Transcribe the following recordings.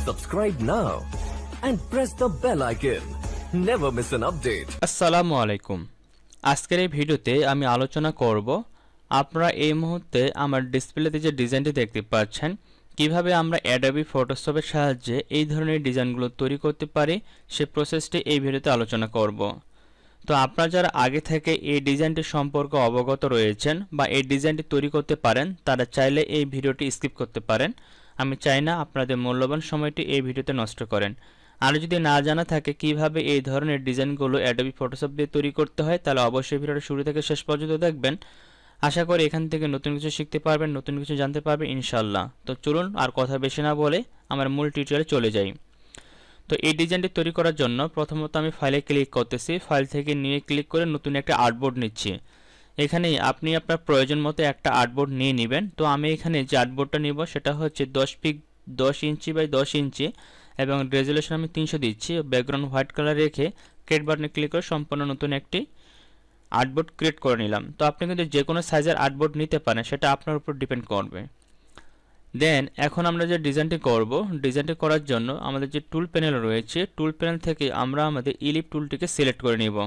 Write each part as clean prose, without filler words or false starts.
Subscribe now and press the bell icon. Never miss an update. আসসালামু আলাইকুম। আজকের এই ভিডিওতে আমি আলোচনা করব আপনারা এই মুহূর্তে আমার ডিসপ্লেতে যে ডিজাইনটি দেখতে পাচ্ছেন কিভাবে আমরা Adobe Photoshop এর সাহায্যে এই ধরনের ডিজাইনগুলো তৈরি করতে পারি সেই প্রসেসটি এই ভিডিওতে আলোচনা করব। তো আপনারা যারা আগে থেকে এই ডিজাইনটি সম্পর্কে অবগত রয়েছেন বা এই ডিজাইনটি তৈরি করতে পারেন তারা চাইলে এই ভিডিওটি স্কিপ করতে পারেন। আমি চাই না আপনাদের মূল্যবান সময়টি এই ভিডিওতে নষ্ট করেন। আর যদি না জানা থাকে কিভাবে এই ধরনের ডিজাইনগুলো Adobe Photoshop দিয়ে তৈরি করতে হয় তাহলে অবশ্যই ভিডিওটা শুরু থেকে শেষ পর্যন্ত দেখবেন। আশা করি এখান থেকে নতুন কিছু শিখতে পারবেন, নতুন কিছু জানতে পারবেন ইনশাআল্লাহ। তো চলুন আর কথা বেশি না বলে আমার মূল টিউটোরিয়ালে চলে যাই। তো এই ডিজাইনটি তৈরি করার জন্য প্রথমত আমি ফাইলে ক্লিক করতেছি, ফাইল থেকে নিয়ে ক্লিক করে নতুন একটা আর্টবোর্ড নিচ্ছি। এখানে আপনি আপনার প্রয়োজন মতো একটা আর্টবোর্ড নিয়ে নেবেন। তো আমি এখানে যে আর্টবোর্ডটা নিব সেটা হচ্ছে 10 ইঞ্চি বাই 10 ইঞ্চি এবং রেজুলেশন আমি 300 দিচ্ছি। ব্যাকগ্রাউন্ড হোয়াইট কালার রেখে ক্রিয়েট বাটনে ক্লিক করে সম্পূর্ণ নতুন একটি আর্টবোর্ড ক্রিয়েট করে নিলাম। তো আপনি কিন্তু যে কোনো সাইজের আর্টবোর্ড নিতে পারেন, সেটা আপনার উপর ডিপেন্ড করবে। দেন এখন আমরা যে ডিজাইনটি করব, ডিজাইনটি করার জন্য আমাদের যে টুল প্যানেল রয়েছে টুল প্যানেল থেকে আমরা আমাদের ইলিপ টুলটিকে সিলেক্ট করে নিব।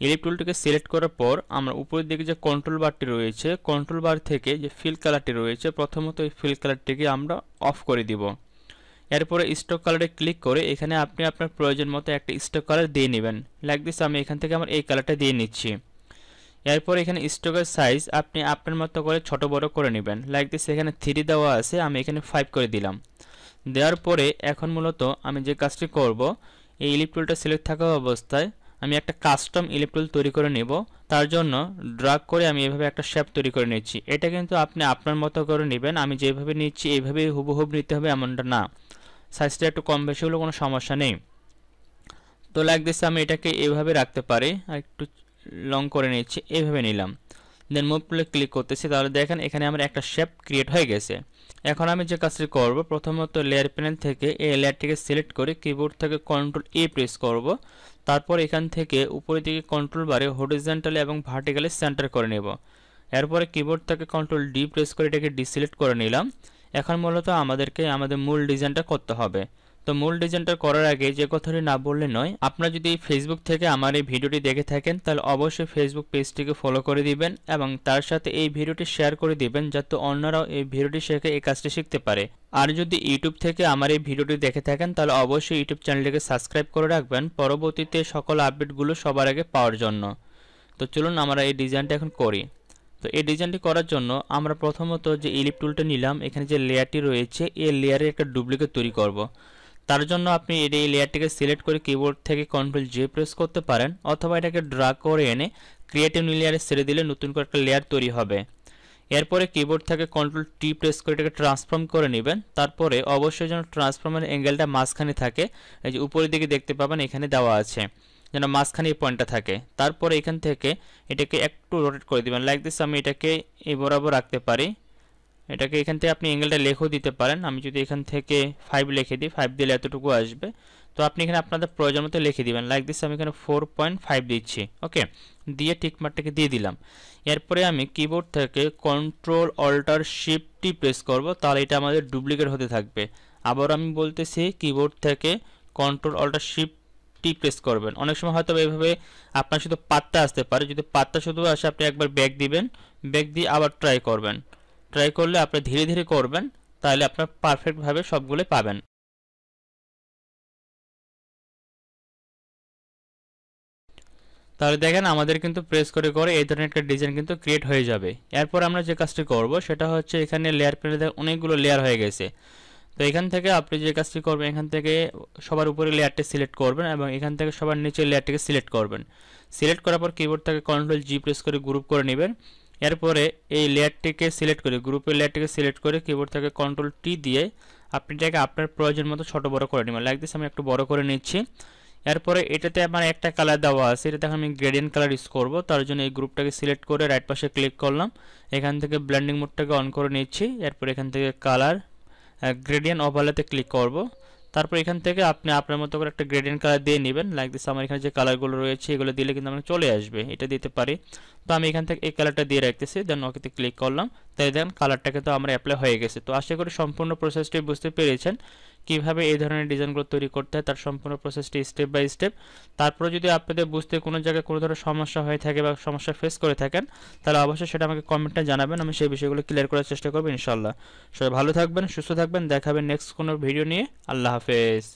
ইলিপ টুলটিকে সিলেক্ট করার পর আমরা উপরের দিকে যে কন্ট্রোল বারটি রয়েছে কন্ট্রোল বার থেকে যে ফিল কালারটি রয়েছে প্রথমত এই ফিল কালারটিকে আমরা অফ করে দিব। এরপরে স্টক কালারে ক্লিক করে এখানে আপনি আপনার প্রয়োজন মতো একটা স্টক কালার দিয়ে নেবেন। লাইক দিস আমি এখান থেকে আমার এই কালারটা দিয়ে নিচ্ছি। এরপর এখানে স্টকের সাইজ আপনি আপনার মতো করে ছোট বড় করে নেবেন। লাইক দিস এখানে 3 দেওয়া আছে, আমি এখানে 5 করে দিলাম। দেওয়ার পরে এখন মূলত আমি যে কাজটি করব, এই ইলিপ টুলটা সিলেক্ট থাকা অবস্থায় আমি একটা কাস্টম ইলিপ টুল তৈরি করে নেব। তার জন্য ড্র্যাগ করে আমি এভাবে একটা শেপ তৈরি করে নিচ্ছি। এটা কিন্তু আপনি আপনার মতো করে নেবেন, আমি যেভাবে নিচ্ছি এইভাবেই হুবহু নিতে হবে এমনটা না, সাইজটা একটু কম বেশি হলেও কোনো সমস্যা নেই। তো লাইক দিস আমি এটাকে এইভাবে রাখতে পারি, আর একটু লং করে নিচ্ছি, এইভাবে নিলাম। দেন মুভ টুলে ক্লিক করতেছি, তাহলে দেখেন এখানে আমার একটা শেপ ক্রিয়েট হয়ে গেছে। এখন আমি যে কাজটি করব, প্রথমত লেয়ার প্যানেল থেকে এই লেয়ারটিকে সিলেক্ট করে কিবোর্ড থেকে কন্ট্রোল এ প্রেস করব। তারপর এখান থেকে উপরের দিকে কন্ট্রোল বারে হরিজন্টালি এবং ভার্টিক্যালি সেন্টার করে নেব। এরপরে কিবোর্ড থেকে কন্ট্রোল ডি প্রেস করে এটাকে ডিসিলেক্ট করে নিলাম। এখন মূলত আমাদেরকে আমাদের মূল ডিজাইনটা করতে হবে। তো মূল ডিজাইনটা করার আগে যে কথাটি না বললে নয়, আপনারা যদি ফেসবুক থেকে আমার এই ভিডিওটি দেখে থাকেন তাহলে অবশ্যই ফেসবুক পেজটিকে ফলো করে দিবেন এবং তার সাথে এই ভিডিওটি শেয়ার করে দিবেন যাতে অন্যরাও এই ভিডিওটি শিখে এই কাজটি শিখতে পারে। আর যদি ইউটিউব থেকে আমার এই ভিডিওটি দেখে থাকেন তাহলে অবশ্যই ইউটিউব চ্যানেলটিকে সাবস্ক্রাইব করে রাখবেন পরবর্তীতে সকল আপডেটগুলো সবার আগে পাওয়ার জন্য। তো চলুন আমরা এই ডিজাইনটা এখন করি। তো এই ডিজাইনটি করার জন্য আমরা প্রথমত যে ইলিপ টুলটা নিলাম, এখানে যে লেয়ারটি রয়েছে এই লেয়ারের একটা ডুপ্লিকেট তৈরি করব। তার জন্য আপনি এই লেয়ারটিকে সিলেক্ট করে কিবোর্ড থেকে কন্ট্রোল জে প্রেস করতে পারেন অথবা এটাকে ড্র্যাগ করে এনে ক্রিয়েট নিউ লেয়ারে ছেড়ে দিলে নতুন করে একটা লেয়ার তৈরি হবে। এরপরে কিবোর্ড থেকে কন্ট্রোল টি প্রেস করে এটাকে ট্রান্সফর্ম করে নেবেন। তারপরে অবশ্যই যেন ট্রান্সফর্মের অ্যাঙ্গেলটা মাঝখানে থাকে, এই যে উপরের দিকে দেখতে পাবেন এখানে দেওয়া আছে, যেন মাঝখানে এই পয়েন্টটা থাকে। তারপরে এখান থেকে এটাকে একটু রোটেট করে দিবেন। লাইক দিস আমি এটাকে এই বরাবর রাখতে পারি। এটাকে এখান থেকে আপনি অ্যাঙ্গেলটা লেখেও দিতে পারেন। আমি যদি এখান থেকে 5 লিখে দিই, 5 দিলে এতটুকু আসবে। তো আপনি এখানে আপনাদের প্রয়োজন মতো লিখে দিবেন। লাইক দিস আমি এখানে 4.5 দিচ্ছি। ওকে, দিয়ে টিক মার্কটাকে দিয়ে দিলাম। এরপরে আমি কিবোর্ড থেকে control alter shift T press করব, তাহলে এটা আমাদের ডুপ্লিকেট হতে থাকবে। আবার আমি বলতেছি কিবোর্ড থেকে control alter shift T press করবেন। অনেক সময় হয়তো এইভাবে আপনার শুধু পাতটা আসতে পারে, যদি পাতটা শুধু আসে আপনি একবার ব্যাক দিবেন, ব্যাক দিয়ে আবার ট্রাই করবেন। ট্রাই করলে আপনি ধীরে ধীরে করবেন, তাহলে আপনার পারফেক্টভাবে সবগুলো পাবেন। তাহলে দেখেন আমাদের কিন্তু প্রেস করে করে এই ধরনের একটা ডিজাইন কিন্তু ক্রিয়েট হয়ে যাবে। এরপর আমরা যে কাজটি করব সেটা হচ্ছে এখানে লেয়ার প্যানেলে অনেকগুলো লেয়ার হয়ে গেছে। তো এখান থেকে আপনি যে কাজটি করবেন, এখান থেকে সবার উপরে লেয়ারটি সিলেক্ট করবেন এবং এখান থেকে সবার নিচে লেয়ারটিকে সিলেক্ট করবেন। সিলেক্ট করার পর কিবোর্ড থেকে কন্ট্রোল জি প্রেস করে গ্রুপ করে নেবেন। এরপরে এই লেয়ারটিকে সিলেক্ট করে গ্রুপের লেয়ারটিকে সিলেক্ট করে কিবোর্ড থেকে কন্ট্রোল টি দিয়ে আপনি এটাকে আপনার প্রয়োজন মতো ছোট বড় করে নেবেন। লাইক দিস আমি একটু বড় করে নিচ্ছি। এরপরে এটাতে আমার একটা কালার দেওয়া আছে, এটাতে আমি গ্রেডিয়েন্ট কালার ইউজ করব। তার জন্য এই গ্রুপটাকে সিলেক্ট করে রাইট পাশে ক্লিক করলাম, এখান থেকে ব্লেন্ডিং মোডটাকে অন করে নিচ্ছি। এরপর এখান থেকে কালার গ্রেডিয়েন্ট ওভারলেতে ক্লিক করব। তারপর এখান থেকে আপনি আপনার মতো করে একটা গ্রেডিয়েন্ট কালার দিয়ে নেবেন। লাইক দিস আমার এখানে যে কালারগুলো রয়েছে এগুলো দিলে কিন্তু আমরা চলে আসবে, এটা দিতে পারি। তো আমি এখান থেকে এই কালারটা দিয়ে রাখতেছি, দেন ওকেতে ক্লিক করলাম। তাই দেন কালারটাকে তো আমরা অ্যাপ্লাই হয়ে গেছে। তো আশা করি সম্পূর্ণ প্রসেসটি বুঝতে পেরেছেন, কিভাবে এই ধরনের ডিজাইনগুলো তৈরি করতে হয়, তার সম্পূর্ণ প্রসেসটি স্টেপ বাই স্টেপ। তারপরে যদি আপনাদের বুঝতে কোনো জায়গায় কোনো ধরনের সমস্যা হয়ে থাকে বা সমস্যা ফেস করে থাকেন, তাহলে অবশ্যই সেটা আমাকে কমেন্টে জানাবেন, আমি সেই বিষয়গুলো ক্লিয়ার করার চেষ্টা করবো ইনশাল্লাহ। সবাই ভালো থাকবেন, সুস্থ থাকবেন, দেখাবেন নেক্সট কোনো ভিডিও নিয়ে। আল্লাহ হাফেজ।